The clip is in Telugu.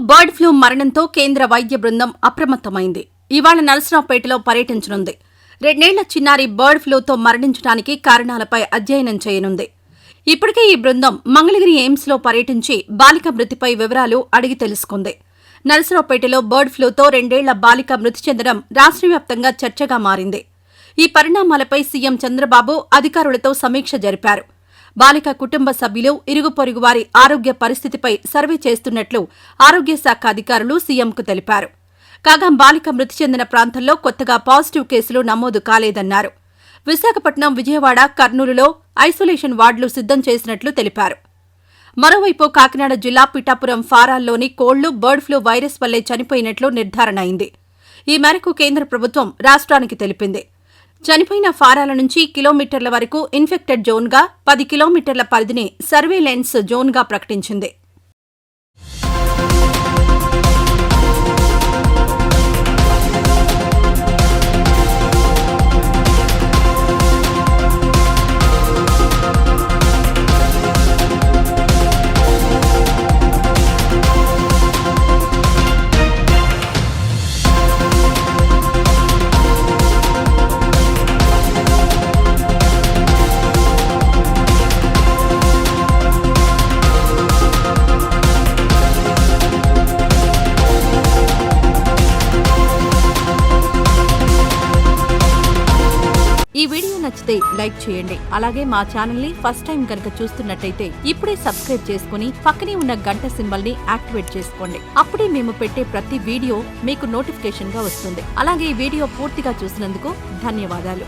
బర్డ్ ఫ్లూ మరణంతో కేంద్ర వైద్య బృందం అప్రమత్తమైంది. ఇవాళ నరసరావుపేటలో పర్యటించనుంది. 2 ఏళ్ల చిన్నారి బర్డ్ ఫ్లూతో మరణించడానికి కారణాలపై అధ్యయనం చేయనుంది. ఇప్పటికే ఈ బృందం మంగళగిరి ఎయిమ్స్లో పర్యటించి బాలిక మృతిపై వివరాలు అడిగి తెలుసుకుంది. నరసరావుపేటలో బర్డ్ ఫ్లూతో 2 ఏళ్ల బాలిక మృతి చెందడం రాష్ట్రవ్యాప్తంగా చర్చగా మారింది. ఈ పరిణామాలపై సీఎం చంద్రబాబు అధికారులతో సమీక్ష జరిపారు. బాలిక కుటుంబ సభ్యులు, ఇరుగు పొరుగు వారి ఆరోగ్య పరిస్థితిపై సర్వే చేస్తున్నట్లు ఆరోగ్య శాఖ అధికారులు సీఎంకు తెలిపారు. కాగా బాలిక మృతి చెందిన ప్రాంతంలో కొత్తగా పాజిటివ్ కేసులు నమోదు కాలేదన్నారు. విశాఖపట్నం, విజయవాడ, కర్నూలులో ఐసోలేషన్ వార్డులు సిద్ధం చేసినట్లు తెలిపారు. మరోవైపు కాకినాడ జిల్లా పిఠాపురం ఫారాల్లోని కోళ్లు బర్డ్ ఫ్లూ వైరస్ వల్లే చనిపోయినట్లు నిర్ధారణ అయింది. ఈ మేరకు కేంద్ర ప్రభుత్వం రాష్ట్రానికి తెలిపింది. చనిపోయిన ఫారాల నుంచి కిలోమీటర్ల వరకు ఇన్ఫెక్టెడ్ జోన్గా, 10 కిలోమీటర్ల పరిధిని సర్వేలెన్స్ జోన్గా ప్రకటించింది. ఈ వీడియో నచ్చితే లైక్ చేయండి. అలాగే మా ఛానల్ ని ఫస్ట్ టైం కనుక చూస్తున్నట్టయితే ఇప్పుడే సబ్స్క్రైబ్ చేసుకుని పక్కనే ఉన్న గంట సింబల్ ని యాక్టివేట్ చేసుకోండి. అప్పుడే మేము పెట్టే ప్రతి వీడియో మీకు నోటిఫికేషన్ గా వస్తుంది. అలాగే ఈ వీడియో పూర్తిగా చూసినందుకు ధన్యవాదాలు.